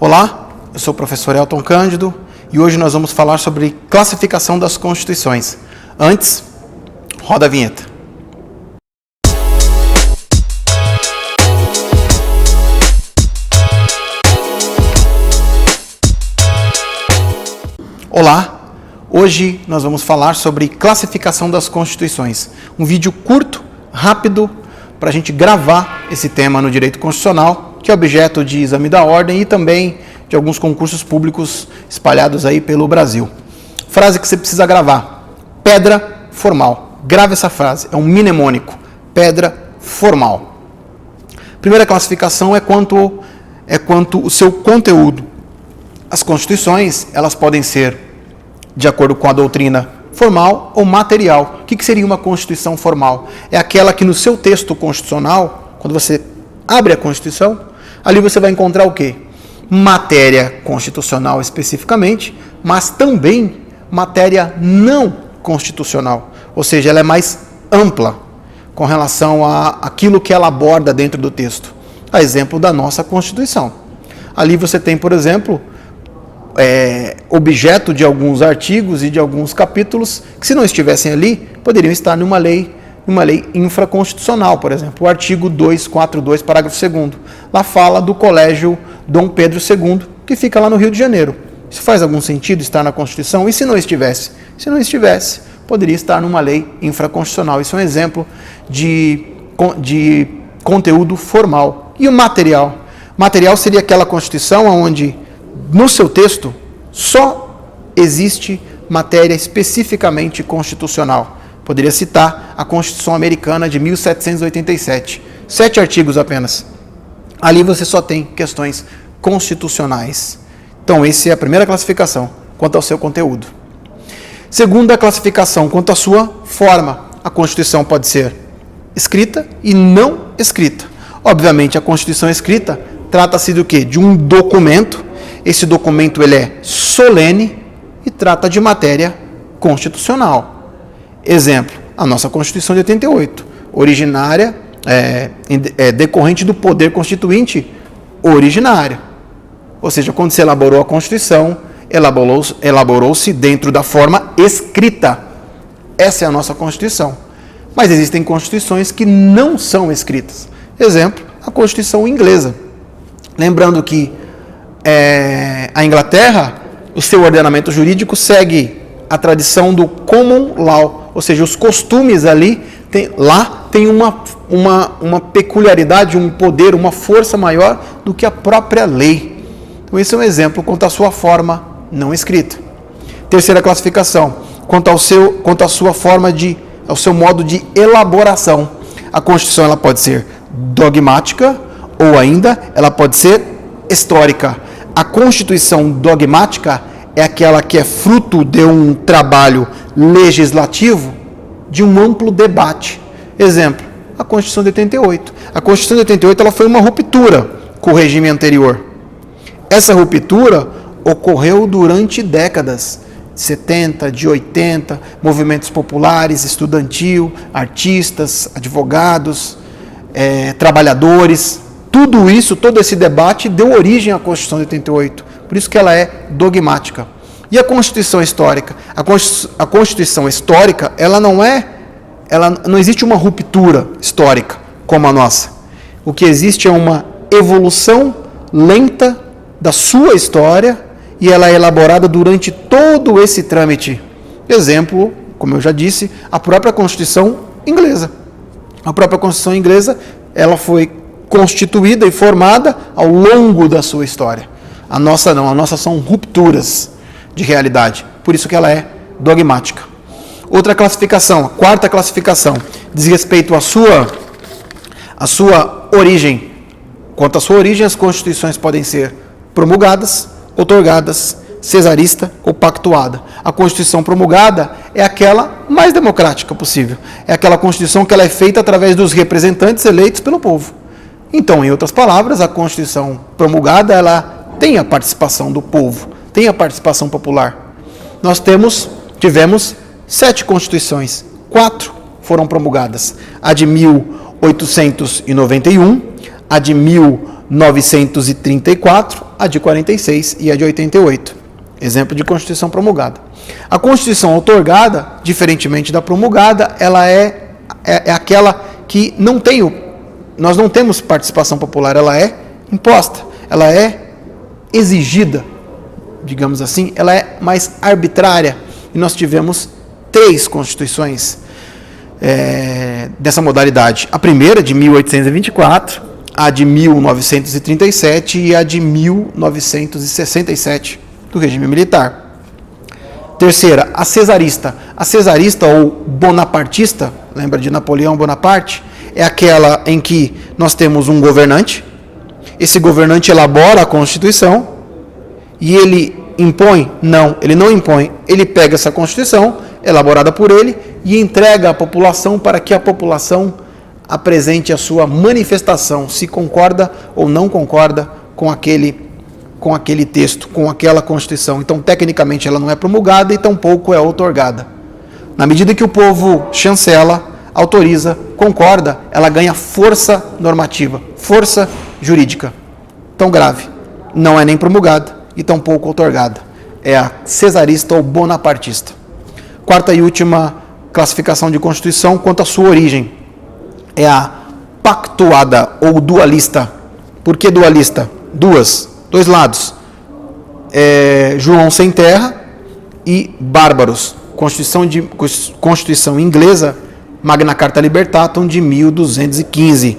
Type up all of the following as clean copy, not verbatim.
Olá, eu sou o professor Elton Cândido e hoje nós vamos falar sobre classificação das constituições. Antes, roda a vinheta. Olá, hoje nós vamos falar sobre classificação das constituições. Um vídeo curto, rápido, para a gente gravar esse tema no direito constitucional, que é objeto de exame da ordem e também de alguns concursos públicos espalhados aí pelo Brasil. Frase que você precisa gravar: pedra formal. Grave essa frase, é um mnemônico: pedra formal. Primeira classificação é quanto o seu conteúdo. As constituições, elas podem ser de acordo com a doutrina formal ou material. O que seria uma constituição formal? É aquela que no seu texto constitucional, quando você abre a Constituição, ali você vai encontrar o quê? Matéria constitucional especificamente, mas também matéria não constitucional. Ou seja, ela é mais ampla com relação àquilo que ela aborda dentro do texto. A exemplo da nossa Constituição. Ali você tem, por exemplo, objeto de alguns artigos e de alguns capítulos que, se não estivessem ali, poderiam estar numa lei infraconstitucional, por exemplo. O artigo 242, parágrafo 2º. Lá fala do Colégio Dom Pedro II, que fica lá no Rio de Janeiro. Isso faz algum sentido estar na Constituição? E se não estivesse? Se não estivesse, poderia estar numa lei infraconstitucional. Isso é um exemplo de conteúdo formal. E o material? Material seria aquela Constituição onde, no seu texto, só existe matéria especificamente constitucional. Poderia citar a Constituição Americana de 1787. 7 artigos apenas. Ali você só tem questões constitucionais. Então, essa é a primeira classificação, quanto ao seu conteúdo. Segunda classificação, quanto à sua forma. A Constituição pode ser escrita e não escrita. Obviamente, a Constituição escrita trata-se do quê? De um documento. Esse documento ele é solene e trata de matéria constitucional. Exemplo, a nossa Constituição de 88, originária, decorrente do poder constituinte originário. Ou seja, quando se elaborou a Constituição, elaborou-se dentro da forma escrita. Essa é a nossa Constituição. Mas existem constituições que não são escritas. Exemplo, a Constituição inglesa. Lembrando que a Inglaterra, o seu ordenamento jurídico segue a tradição do common law, ou seja, os costumes ali, tem uma peculiaridade, um poder, uma força maior do que a própria lei. Então, esse é um exemplo quanto à sua forma não escrita. Terceira classificação, quanto à sua forma ao seu modo de elaboração. A Constituição ela pode ser dogmática ou ainda ela pode ser histórica. A Constituição dogmática é aquela que é fruto de um trabalho legislativo, de um amplo debate. Exemplo, a Constituição de 88. A Constituição de 88 ela foi uma ruptura com o regime anterior. Essa ruptura ocorreu durante décadas, de 70, de 80, movimentos populares, estudantil, artistas, advogados, trabalhadores. Tudo isso, todo esse debate deu origem à Constituição de 88. Por isso que ela é dogmática. E a Constituição histórica? A Constituição histórica, ela não existe uma ruptura histórica como a nossa. O que existe é uma evolução lenta da sua história e ela é elaborada durante todo esse trâmite. Exemplo, como eu já disse, a própria Constituição inglesa. A própria Constituição inglesa, ela foi constituída e formada ao longo da sua história. A nossa não, a nossa são rupturas de realidade, por isso que ela é dogmática. Outra classificação, a quarta classificação, diz respeito à sua origem. Quanto à sua origem, as constituições podem ser promulgadas, outorgadas, cesarista ou pactuada. A Constituição promulgada é aquela mais democrática possível. É aquela Constituição que ela é feita através dos representantes eleitos pelo povo. Então, em outras palavras, a Constituição promulgada, ela tem a participação do povo, tem a participação popular. Nós tivemos 7 constituições, 4 foram promulgadas. A de 1891, a de 19 1934, a de 46 e a de 88. Exemplo de Constituição promulgada. A Constituição outorgada, diferentemente da promulgada, ela é aquela que nós não temos participação popular, ela é imposta, ela é exigida, digamos assim, ela é mais arbitrária. E nós tivemos 3 constituições dessa modalidade. A primeira, de 1824, a de 1937 e a de 1967, do regime militar. Terceira, a cesarista. A cesarista ou bonapartista, lembra de Napoleão Bonaparte? É aquela em que nós temos um governante, esse governante elabora a Constituição e ele impõe? Não, ele não impõe. Ele pega essa Constituição, elaborada por ele, e entrega à população para que a população apresente a sua manifestação, se concorda ou não concorda com aquele texto, com aquela Constituição. Então, tecnicamente, ela não é promulgada e tampouco é outorgada. Na medida que o povo chancela, autoriza, concorda, ela ganha força normativa, força jurídica. Tão grave. Não é nem promulgada e tampouco outorgada. É a cesarista ou bonapartista. Quarta e última classificação de Constituição quanto à sua origem. É a pactuada ou dualista. Por que dualista? Dois lados. João Sem Terra e bárbaros. Constituição inglesa, Magna Carta Libertatum, de 1215.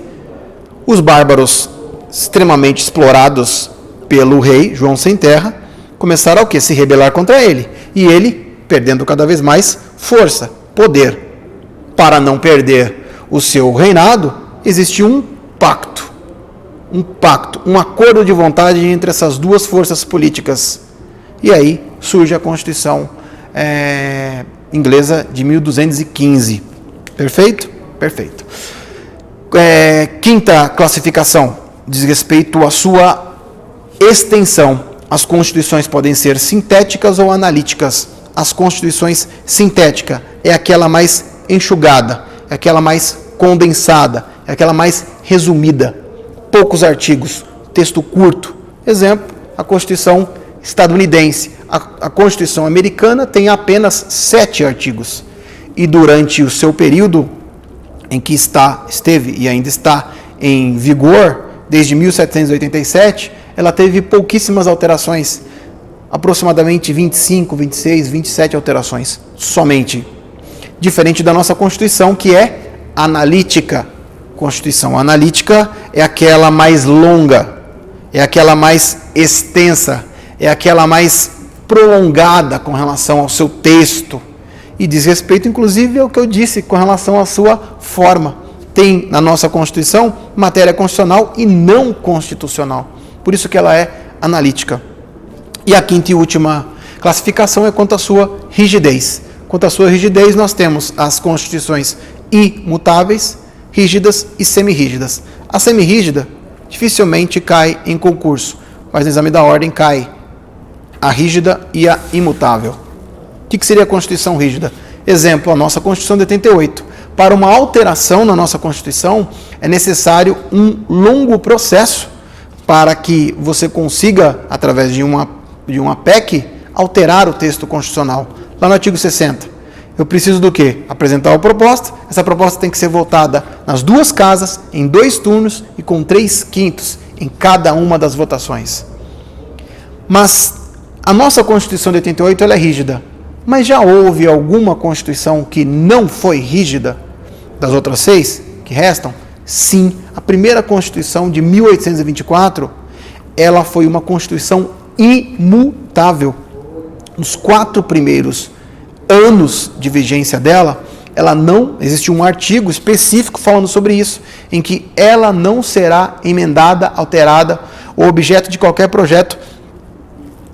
Os bárbaros, extremamente explorados pelo rei João Sem Terra, começaram a quê? Se rebelar contra ele. E ele, perdendo cada vez mais força, poder. Para não perder o seu reinado, existiu um pacto, um acordo de vontade entre essas duas forças políticas. E aí surge a Constituição inglesa de 1215. Perfeito? Perfeito. Quinta classificação diz respeito à sua extensão. As constituições podem ser sintéticas ou analíticas. As constituições sintética é aquela mais enxugada, é aquela mais condensada, é aquela mais resumida. Poucos artigos, texto curto. Exemplo, a Constituição estadunidense. A Constituição americana tem apenas 7 artigos. E durante o seu período em que esteve e ainda está em vigor, desde 1787, ela teve pouquíssimas alterações, aproximadamente 25, 26, 27 alterações, somente. Diferente da nossa Constituição, que é analítica. Constituição analítica é aquela mais longa, é aquela mais extensa, é aquela mais prolongada com relação ao seu texto. E diz respeito, inclusive, ao que eu disse com relação à sua forma. Tem na nossa Constituição matéria constitucional e não constitucional. Por isso que ela é analítica. E a quinta e última classificação é quanto à sua rigidez. Quanto à sua rigidez, nós temos as constituições imutáveis, rígidas e semirrígidas. A semirrígida dificilmente cai em concurso, mas no exame da ordem cai a rígida e a imutável. O que seria a Constituição rígida? Exemplo, a nossa Constituição de 88. Para uma alteração na nossa Constituição, é necessário um longo processo para que você consiga, através de uma PEC, alterar o texto constitucional. Lá no artigo 60, eu preciso do quê? Apresentar uma proposta. Essa proposta tem que ser votada nas 2 casas, em 2 turnos e com 3/5 em cada uma das votações. Mas a nossa Constituição de 88 ela é rígida. Mas já houve alguma Constituição que não foi rígida das outras 6 que restam? Sim, a primeira Constituição de 1824, ela foi uma Constituição imutável. Nos 4 primeiros anos de vigência dela, ela não existe um artigo específico falando sobre isso, em que ela não será emendada, alterada ou objeto de qualquer projeto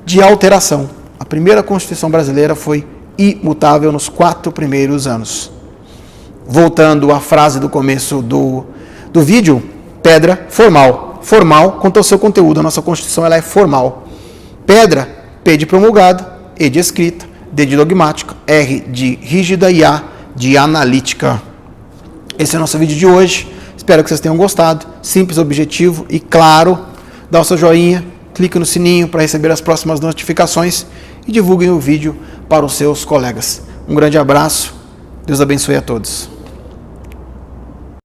de alteração. A primeira Constituição brasileira foi imutável nos 4 primeiros anos. Voltando à frase do começo do vídeo, pedra, formal. Formal quanto ao seu conteúdo. A nossa Constituição ela é formal. Pedra, P de promulgada, E de escrita, D de dogmática, R de rígida e A de analítica. Esse é o nosso vídeo de hoje. Espero que vocês tenham gostado. Simples, objetivo e claro. Dá o seu joinha, clique no sininho para receber as próximas notificações e divulguem o vídeo para os seus colegas. Um grande abraço. Deus abençoe a todos.